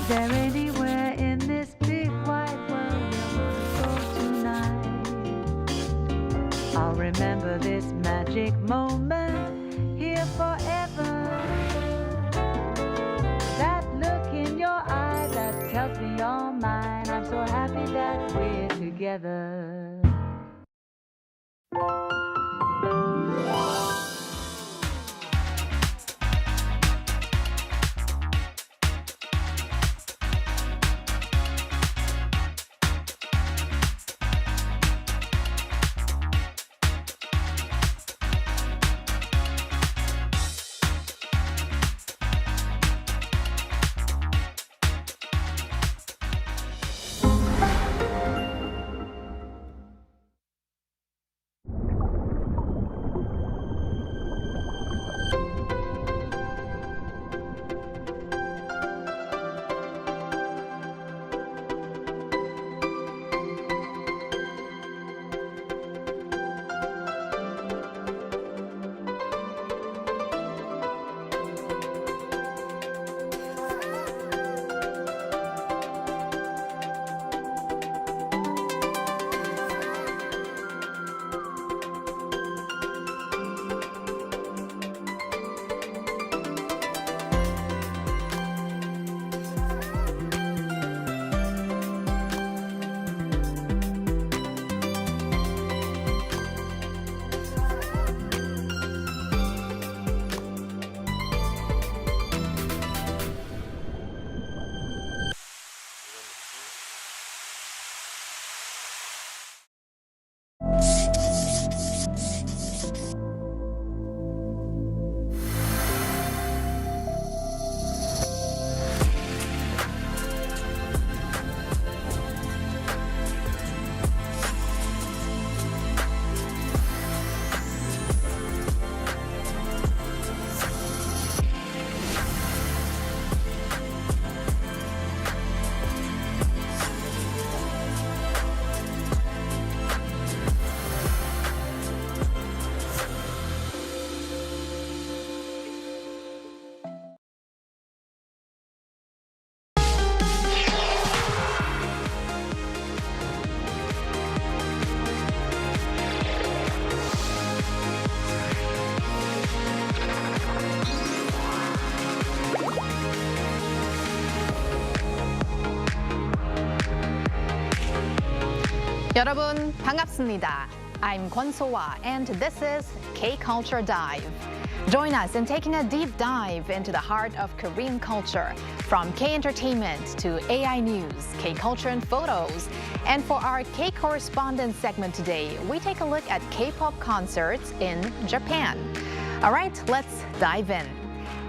Is there anywhere in this big wide world where we'll go tonight? I'll remember this magic moment here forever. That look in your eye that tells me you're mine. I'm so happy that we're together. 여러분 반갑습니다. I'm Kwon-soa and this is K-Culture Dive. Join us in taking a deep dive into the heart of Korean culture, from K-entertainment to AI news, K-culture and photos. And for our K-Correspondent segment today, we take a look at K-pop concerts in Japan. All right, let's dive in.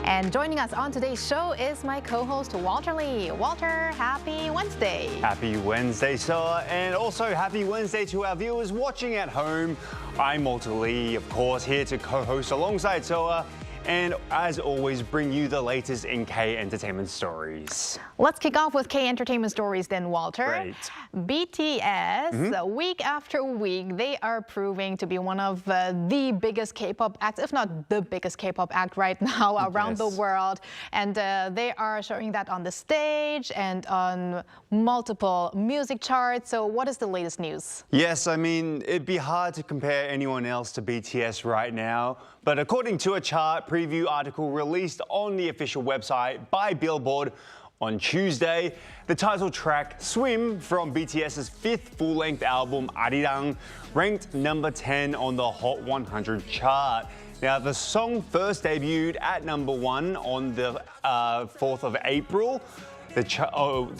And joining us on today's show is my co-host Walter Lee. Walter, happy Wednesday. Happy Wednesday, Soa, and also happy Wednesday to our viewers watching at home. I'm Walter Lee, of course, here to co-host alongside Soa, and as always, bring you the latest in K-entertainment stories. Let's kick off with K-entertainment stories then, Walter. Great. BTS, week after week, they are proving to be one of the biggest K-pop acts, if not the biggest K-pop act right now around the world. And they are showing that on the stage and on multiple music charts. So what is the latest news? Yes, I mean, it'd be hard to compare anyone else to BTS right now. But according to a chart preview article released on the official website by Billboard on Tuesday, the title track Swim from BTS's fifth full-length album Arirang ranked number 10 on the Hot 100 chart. Now, the song first debuted at number 1 on the 4th of April. The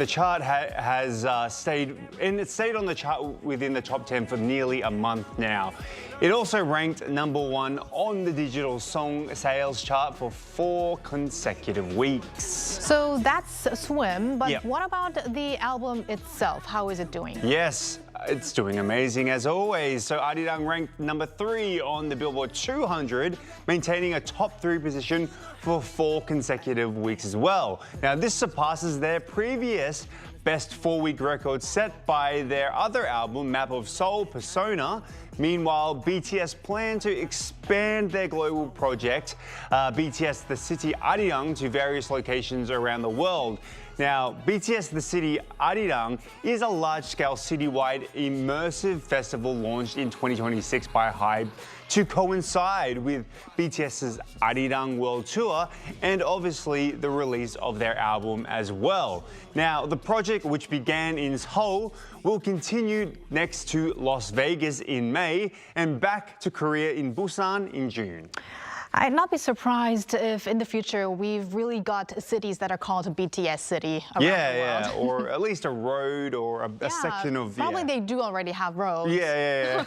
chart has stayed on the chart within the top 10 for nearly a month now. It also ranked number 1 on the digital song sales chart for 4 consecutive weeks. So that's Swim, but what about the album itself? How is it doing? Yes, it's doing amazing as always. So Arirang ranked number 3 on the Billboard 200, maintaining a top 3 position for 4 consecutive weeks as well. Now, this surpasses their previous best 4-week record set by their other album, Map of Soul Persona. Meanwhile, BTS plan to expand their global project, BTS The City Arirang, to various locations around the world. Now, BTS The City Arirang is a large-scale citywide immersive festival launched in 2026 by HYBE to coincide with BTS's Arirang World Tour and obviously the release of their album as well. Now, the project, which began in Seoul, will continue next to Las Vegas in May and back to Korea in Busan in June. I'd not be surprised if in the future we've really got cities that are called BTS City around the world. Or at least a road or a section of... Probably they do already have roads. Yeah.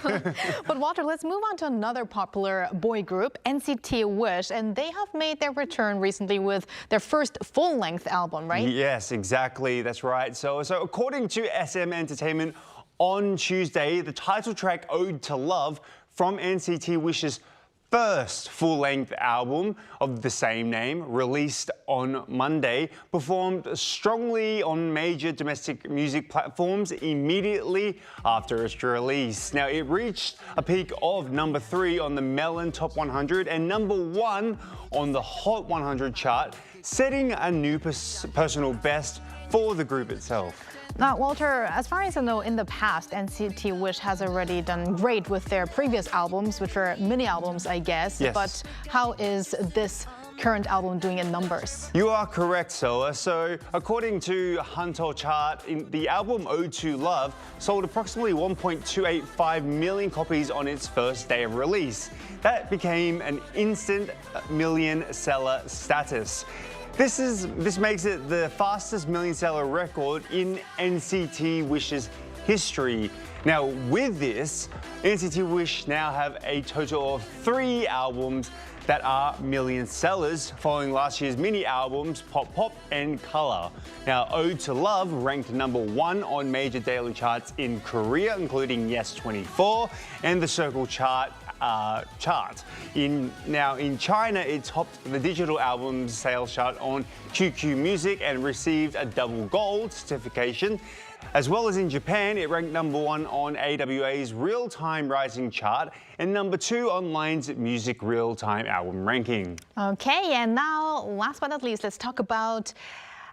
But Walter, let's move on to another popular boy group, NCT Wish, and they have made their return recently with their first full-length album, right? Yes, exactly. That's right. So according to SM Entertainment, on Tuesday, the title track Ode to Love from NCT Wish's first full-length album of the same name, released on Monday, performed strongly on major domestic music platforms immediately after its release. Now, it reached a peak of number 3 on the Melon Top 100 and number 1 on the Hot 100 chart, setting a new personal best for the group itself. Now, Walter, as far as I know, in the past, NCT Wish has already done great with their previous albums, which were mini albums, I guess. Yes. But how is this current album doing in numbers? You are correct, Soa. So, according to Hanto chart, the album Ode to Love sold approximately 1.285 million copies on its first day of release. That became an instant million seller status. This makes it the fastest million seller record in NCT Wish's history. Now, with this, NCT Wish now have a total of 3 albums that are million sellers, following last year's mini albums Pop Pop and Color. Now, Ode to Love ranked number 1 on major daily charts in Korea, including Yes 24 and the Circle chart. In China, it topped the digital albums sales chart on QQ Music and received a double gold certification. As well as in Japan, it ranked number 1 on AWA's Real-Time Rising chart and number 2 on Line's Music Real-Time Album ranking. Okay, and now, last but not least, let's talk about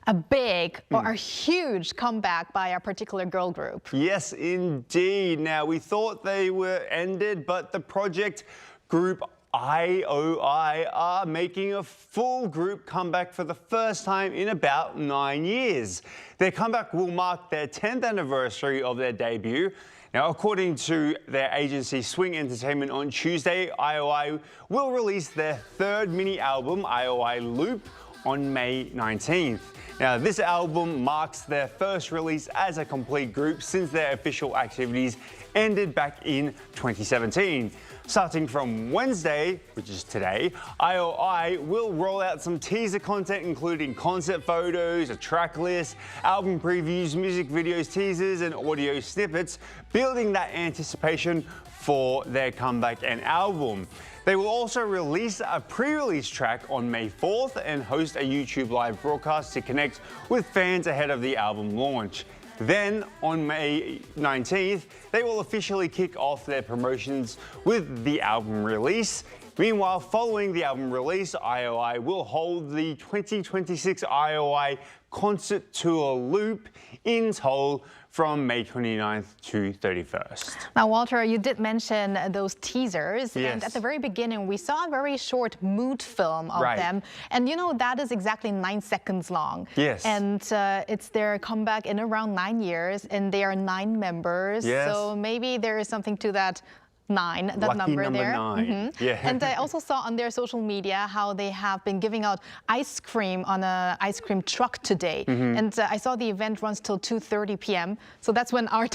a big or a huge comeback by a particular girl group. Yes, indeed. Now, we thought they were ended, but the project group IOI are making a full group comeback for the first time in about 9 years. Their comeback will mark their 10th anniversary of their debut. Now, according to their agency Swing Entertainment, on Tuesday, IOI will release their 3rd mini album, IOI Loop, on May 19th. Now, this album marks their first release as a complete group since their official activities ended back in 2017. Starting from Wednesday, which is today, IOI will roll out some teaser content including concert photos, a track list, album previews, music videos, teasers and audio snippets, building that anticipation for their comeback and album. They will also release a pre-release track on May 4th and host a YouTube live broadcast to connect with fans ahead of the album launch. Then, on May 19th, they will officially kick off their promotions with the album release. Meanwhile, following the album release, IOI will hold the 2026 IOI Concert Tour Loop in Seoul from May 29th to 31st. Now, Walter, you did mention those teasers. Yes. And at the very beginning, we saw a very short mood film of them. And you know, that is exactly 9 seconds long. Yes. And it's their comeback in around 9 years. And they are 9 members. Yes. So maybe there is something to that 9, that Lucky number there. 9. Yeah. And I also saw on their social media how they have been giving out ice cream on an ice cream truck today. And I saw the event runs till 2:30 p.m. So that's when our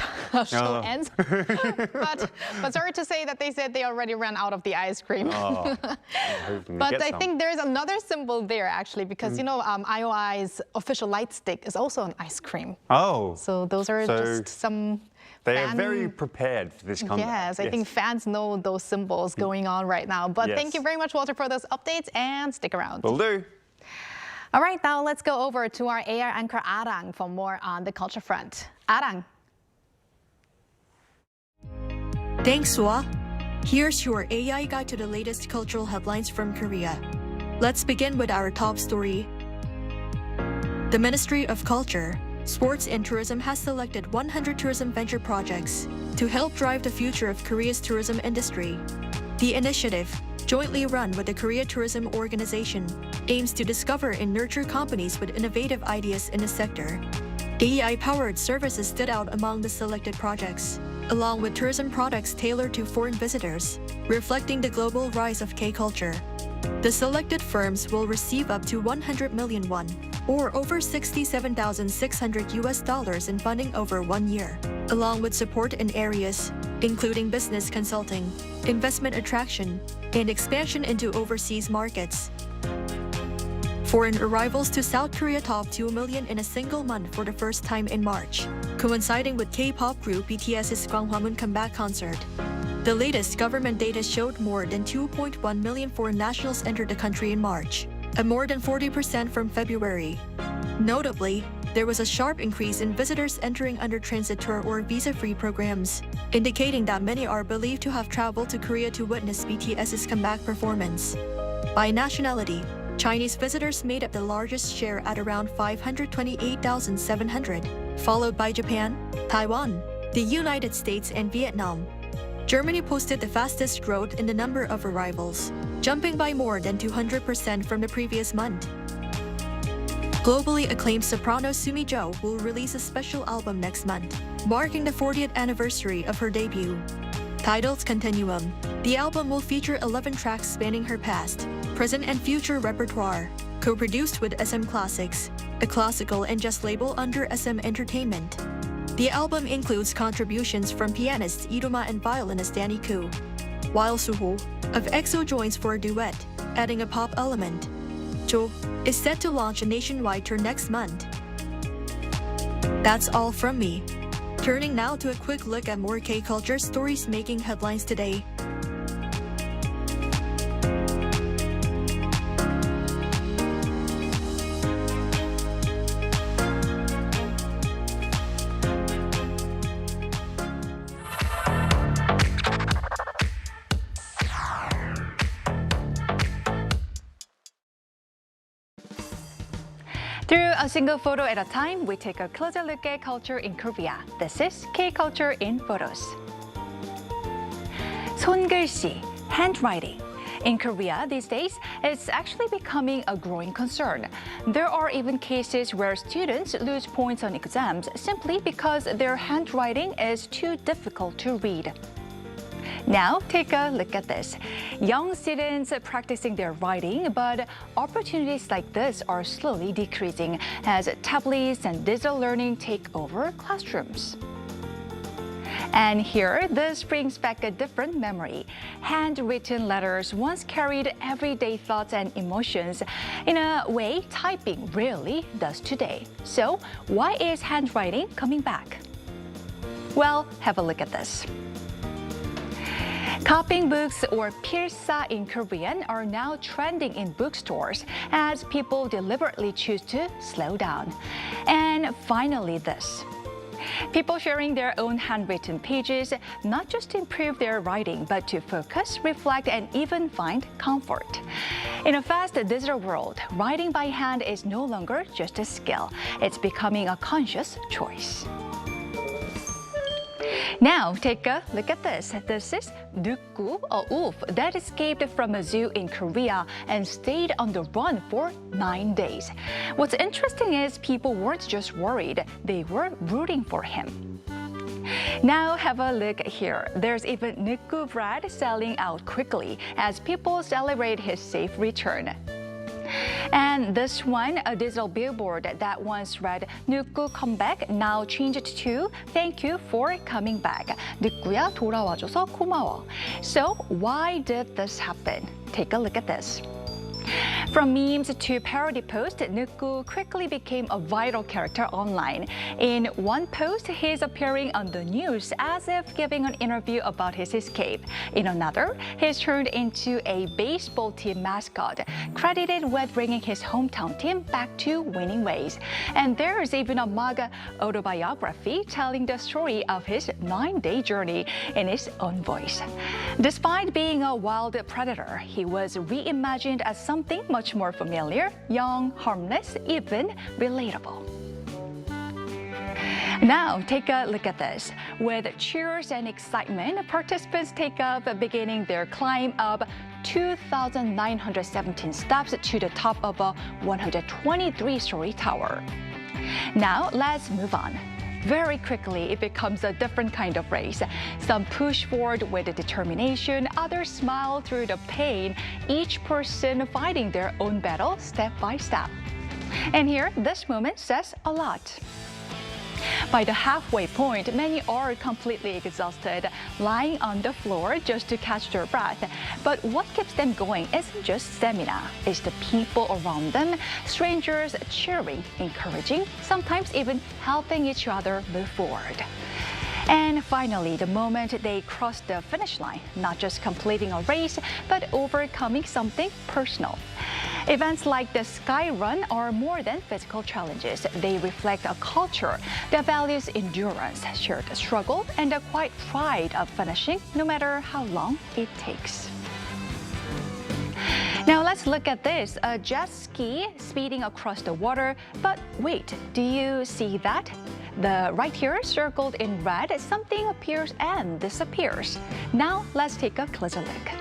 show ends. but sorry to say that they said they already ran out of the ice cream. But I think there's another symbol there actually, because you know IOI's official light stick is also an ice cream. Oh. So those are just some. They are very prepared for this comeback. Yes, I think fans know those symbols going on right now. But thank you very much, Walter, for those updates, and stick around. Will do. All right, now let's go over to our AR anchor Arirang for more on the culture front. Arirang. Thanks, Soa. Here's your AI guide to the latest cultural headlines from Korea. Let's begin with our top story. The Ministry of Culture, Sports and Tourism has selected 100 tourism venture projects to help drive the future of Korea's tourism industry. The initiative, jointly run with the Korea Tourism Organization, aims to discover and nurture companies with innovative ideas in the sector. AI-powered services stood out among the selected projects, along with tourism products tailored to foreign visitors, reflecting the global rise of K-culture. The selected firms will receive up to 100 million won, or over $67,600 in funding over 1 year, along with support in areas including business consulting, investment attraction, and expansion into overseas markets. Foreign arrivals to South Korea topped 2 million in a single month for the first time in March, coinciding with K-pop group BTS's Gwanghwamun comeback concert. The latest government data showed more than 2.1 million foreign nationals entered the country in March, up more than 40% from February. Notably, there was a sharp increase in visitors entering under transit tour or visa-free programs, indicating that many are believed to have traveled to Korea to witness BTS's comeback performance. By nationality, Chinese visitors made up the largest share at around 528,700, followed by Japan, Taiwan, the United States, and Vietnam. Germany posted the fastest growth in the number of arrivals, jumping by more than 200% from the previous month. Globally acclaimed soprano Sumi Jo will release a special album next month, marking the 40th anniversary of her debut. Titled Continuum, the album will feature 11 tracks spanning her past, present, and future repertoire, co-produced with SM Classics, a classical and jazz label under SM Entertainment. The album includes contributions from pianist Iruma and violinist Neukgu, while Suho of EXO joins for a duet, adding a pop element. Jo is set to launch a nationwide tour next month. That's all from me. Turning now to a quick look at more K-culture stories making headlines today. Through a single photo at a time, we take a closer look at culture in Korea. This is K-Culture in Photos. 손글씨, handwriting. In Korea these days, it's actually becoming a growing concern. There are even cases where students lose points on exams simply because their handwriting is too difficult to read. Now, take a look at this. Young students practicing their writing, but opportunities like this are slowly decreasing as tablets and digital learning take over classrooms. And here, this brings back a different memory. Handwritten letters once carried everyday thoughts and emotions in a way typing rarely does today. So, why is handwriting coming back? Well, have a look at this. Copying books, or 필사 in Korean, are now trending in bookstores as people deliberately choose to slow down. And finally, this. People sharing their own handwritten pages, not just to improve their writing, but to focus, reflect, and even find comfort. In a fast digital world, writing by hand is no longer just a skill. It's becoming a conscious choice. Now, take a look at this. This is Neukgu, a wolf that escaped from a zoo in Korea and stayed on the run for 9 days. What's interesting is people weren't just worried, they were rooting for him. Now have a look here. There's even Neukgu bread selling out quickly as people celebrate his safe return. And this one, a digital billboard that once read Neukgu comeback, now changed to thank you for coming back. Neukgu야 돌아와줘서 고마워. So why did this happen? Take a look at this. From memes to parody posts, Neukgu quickly became a viral character online. In one post, he's appearing on the news as if giving an interview about his escape. In another, he's turned into a baseball team mascot, credited with bringing his hometown team back to winning ways. And there's even a MAGA autobiography telling the story of his 9-day journey in his own voice. Despite being a wild predator, he was reimagined as something much much more familiar, young, harmless, even relatable. Now, take a look at this. With cheers and excitement, participants take up beginning their climb of 2,917 steps to the top of a 123-story tower. Now, let's move on. Very quickly, it becomes a different kind of race. Some push forward with determination, others smile through the pain, each person fighting their own battle step by step. And here, this moment says a lot. By the halfway point, many are completely exhausted, lying on the floor just to catch their breath. But what keeps them going isn't just stamina, it's the people around them, strangers cheering, encouraging, sometimes even helping each other move forward. And finally, the moment they cross the finish line, not just completing a race, but overcoming something personal. Events like the Sky Run are more than physical challenges. They reflect a culture that values endurance, shared struggle, and the quiet pride of finishing, no matter how long it takes. Now let's look at this, a jet ski speeding across the water. But wait, do you see that? Right here, circled in red, something appears and disappears. Now let's take a closer look.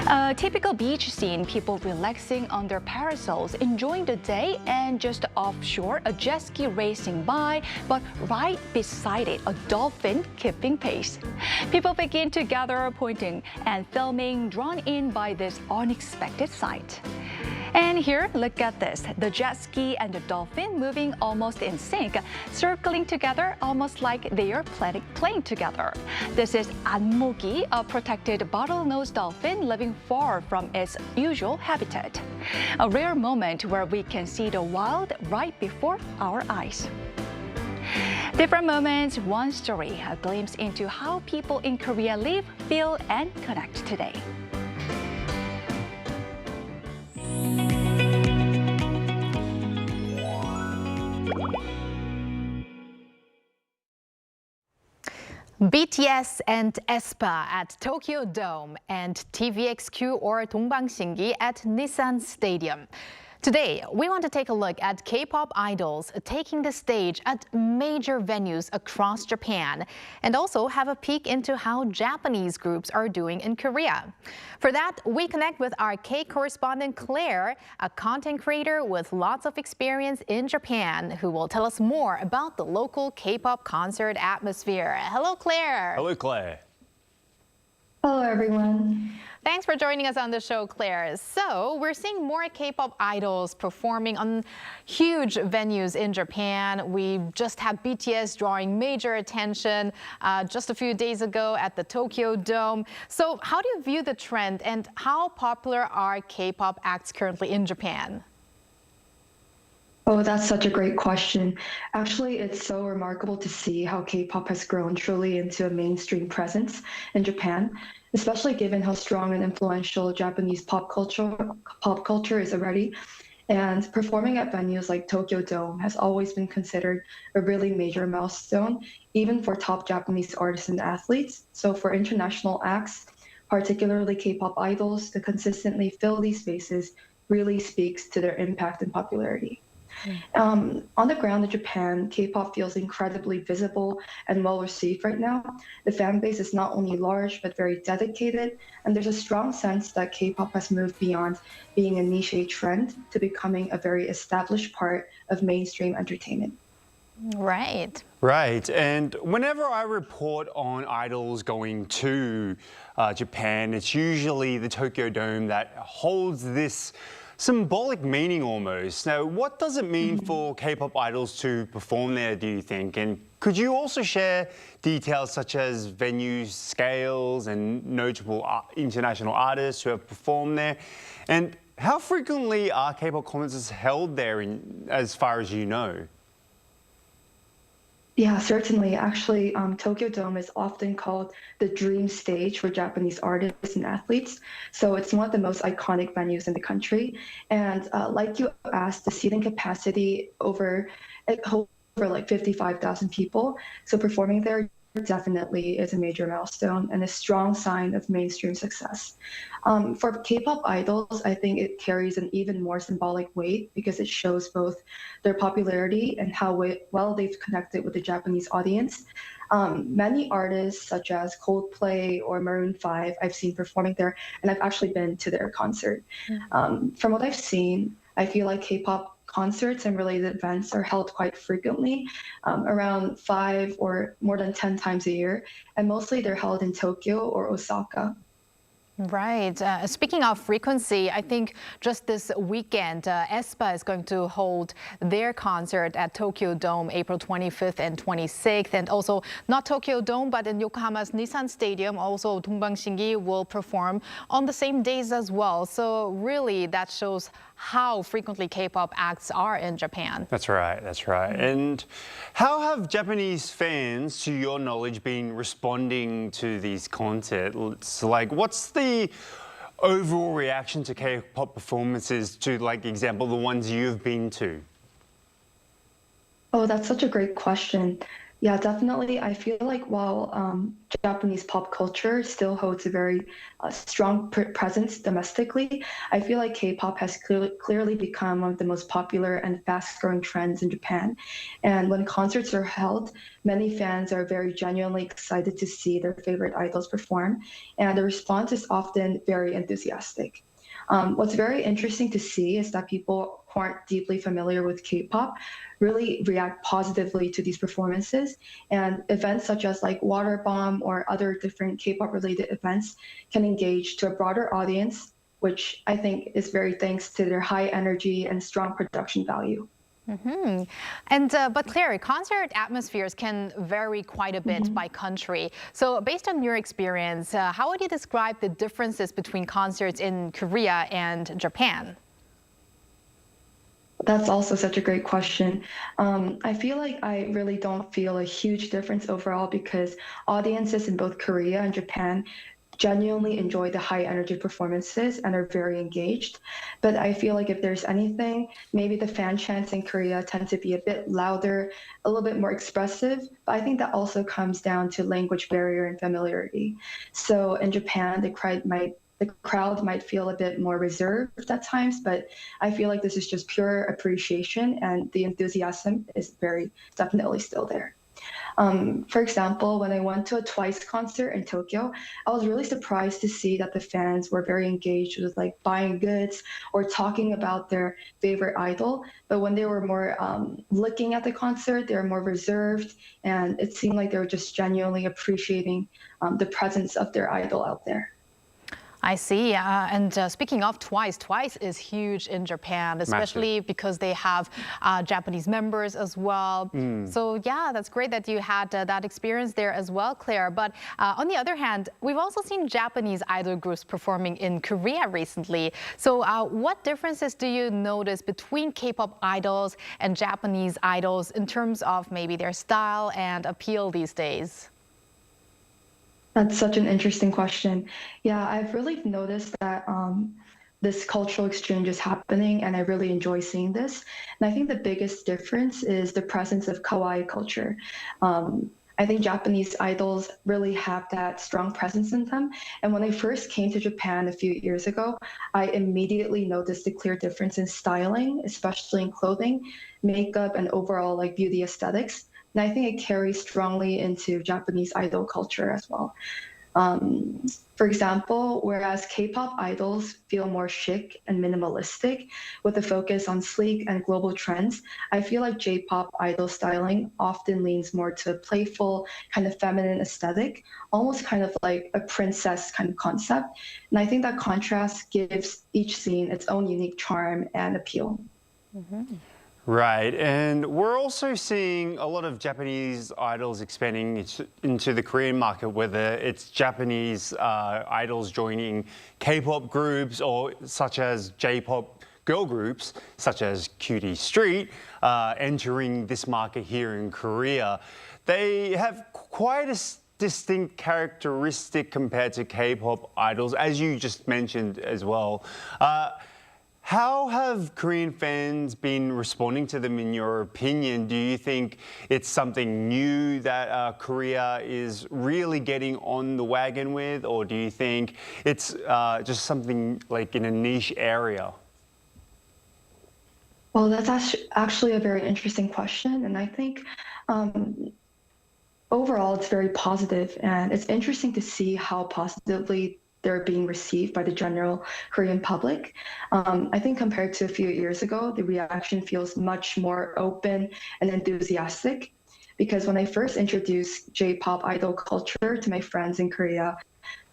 A typical beach scene, people relaxing on their parasols, enjoying the day, and just offshore, a jet ski racing by, but right beside it, a dolphin keeping pace. People begin to gather, pointing and filming, drawn in by this unexpected sight. And here, look at this, the jet ski and the dolphin moving almost in sync, circling together almost like they are playing together. This is 안목이, a protected bottlenose dolphin living far from its usual habitat. A rare moment where we can see the wild right before our eyes. Different moments, one story, a glimpse into how people in Korea live, feel, and connect today. BTS and aespa at Tokyo Dome and TVXQ or 동방신기 at Nissan Stadium. Today, we want to take a look at K-pop idols taking the stage at major venues across Japan, and also have a peek into how Japanese groups are doing in Korea. For that, we connect with our K-correspondent Claire, a content creator with lots of experience in Japan, who will tell us more about the local K-pop concert atmosphere. Hello, Claire. Hello, Claire. Hello, everyone. Thanks for joining us on the show, Claire. So we're seeing more K-pop idols performing on huge venues in Japan. We just had BTS drawing major attention just a few days ago at the Tokyo Dome. So how do you view the trend, and how popular are K-pop acts currently in Japan? Oh, that's such a great question. Actually, it's so remarkable to see how K-pop has grown truly into a mainstream presence in Japan, especially given how strong and influential Japanese pop culture is already. And performing at venues like Tokyo Dome has always been considered a really major milestone, even for top Japanese artists and athletes. So for international acts, particularly K-pop idols, to consistently fill these spaces really speaks to their impact and popularity. On the ground in Japan, K-pop feels incredibly visible and well received right now. The fan base is not only large, but very dedicated, and there's a strong sense that K-pop has moved beyond being a niche trend to becoming a very established part of mainstream entertainment. Right. Right, and whenever I report on idols going to Japan, it's usually the Tokyo Dome that holds this symbolic meaning almost. Now, what does it mean for K-pop idols to perform there, do you think? And could you also share details such as venue scales and notable international artists who have performed there? And how frequently are K-pop concerts held there, as far as you know? Yeah, certainly. Actually, Tokyo Dome is often called the dream stage for Japanese artists and athletes. So it's one of the most iconic venues in the country. And like you asked, the seating capacity over like 55,000 people. So performing there definitely is a major milestone and a strong sign of mainstream success. For K-pop idols, I think it carries an even more symbolic weight because it shows both their popularity and how well they've connected with the Japanese audience. Many artists such as Coldplay or Maroon 5 I've seen performing there, and I've actually been to their concert. From what I've seen, I feel like K-pop concerts and related events are held quite frequently, around 5 or more than 10 times a year, and mostly they're held in Tokyo or Osaka. Right. Speaking of frequency, I think just this weekend, aespa is going to hold their concert at Tokyo Dome April 25th and 26th. And also not Tokyo Dome, but in Yokohama's Nissan Stadium, also Dongbang Shingi will perform on the same days as well. So really, that shows how frequently K-pop acts are in Japan. That's right, that's right. And how have Japanese fans, to your knowledge, been responding to these concerts? Like, what's the overall reaction to K-pop performances, to, like, example, the ones you've been to? Oh, that's such a great question. Yeah, definitely. I feel like while Japanese pop culture still holds a very strong presence domestically, I feel like K-pop has clearly become one of the most popular and fast-growing trends in Japan. And when concerts are held, many fans are very genuinely excited to see their favorite idols perform, and the response is often very enthusiastic. What's very interesting to see is that people who aren't deeply familiar with K-pop really react positively to these performances, and events such as like Water Bomb or other different K-pop related events can engage to a broader audience, which I think is very thanks to their high energy and strong production value. But Claire, concert atmospheres can vary quite a bit by country. So based on your experience, how would you describe the differences between concerts in Korea and Japan? That's also such a great question. I feel like I really don't feel a huge difference overall because audiences in both Korea and Japan genuinely enjoy the high energy performances and are very engaged. But I feel like if there's anything, maybe the fan chants in Korea tend to be a bit louder, a little bit more expressive. But I think that also comes down to language barrier and familiarity. So in Japan, the crowd might feel a bit more reserved at times, but I feel like this is just pure appreciation and the enthusiasm is very definitely still there. For example, when I went to a Twice concert in Tokyo, I was really surprised to see that the fans were very engaged with like buying goods or talking about their favorite idol. But when they were more looking at the concert, they were more reserved, and it seemed like they were just genuinely appreciating the presence of their idol out there. I see. Speaking of Twice, Twice is huge in Japan, especially because they have Japanese members as well. So yeah, that's great that you had that experience there as well, Claire. But on the other hand, we've also seen Japanese idol groups performing in Korea recently. So what differences do you notice between K-pop idols and Japanese idols in terms of maybe their style and appeal these days? That's such an interesting question. Yeah, I've really noticed that this cultural exchange is happening, and I really enjoy seeing this. And I think the biggest difference is the presence of kawaii culture. I think Japanese idols really have that strong presence in them. And when I first came to Japan a few years ago, I immediately noticed a clear difference in styling, especially in clothing, makeup, and overall like beauty aesthetics. And I think it carries strongly into Japanese idol culture as well. For example, whereas K-pop idols feel more chic and minimalistic with a focus on sleek and global trends, I feel like J-pop idol styling often leans more to a playful, kind of feminine aesthetic, almost kind of like a princess kind of concept. And I think that contrast gives each scene its own unique charm and appeal. Right, and we're also seeing a lot of Japanese idols expanding into the Korean market, whether it's Japanese idols joining K-pop groups or such as J-pop girl groups, such as Cutie Street, entering this market here in Korea. They have quite a distinct characteristic compared to K-pop idols, as you just mentioned as well. How have Korean fans been responding to them in your opinion? Do you think it's something new that Korea is really getting on the wagon with, or do you think it's just something like in a niche area? Well, that's actually a very interesting question. And I think overall, it's very positive, and it's interesting to see how positively they're being received by the general Korean public. I think compared to a few years ago, the reaction feels much more open and enthusiastic. Because when I first introduced J-pop idol culture to my friends in Korea,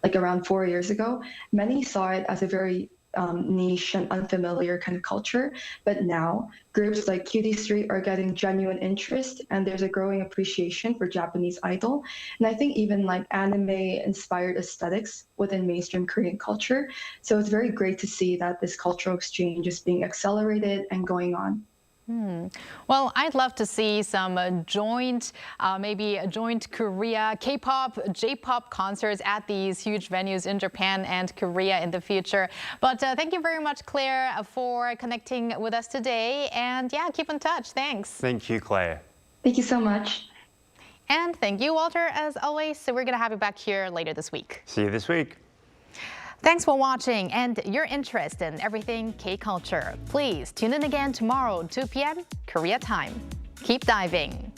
like around 4 years ago, many saw it as a very niche and unfamiliar kind of culture. But now, groups like Cutie Street are getting genuine interest, and there's a growing appreciation for Japanese idol. And I think even like anime-inspired aesthetics within mainstream Korean culture. So it's very great to see that this cultural exchange is being accelerated and going on. Well, I'd love to see some maybe joint Korea K-pop, J-pop concerts at these huge venues in Japan and Korea in the future. But thank you very much, Claire, for connecting with us today. And yeah, keep in touch. Thanks. Thank you, Claire. Thank you so much. And thank you, Walter, as always. So we're going to have you back here later this week. See you this week. Thanks for watching and your interest in everything K-culture. Please tune in again tomorrow, 2 p.m. Korea time. Keep diving.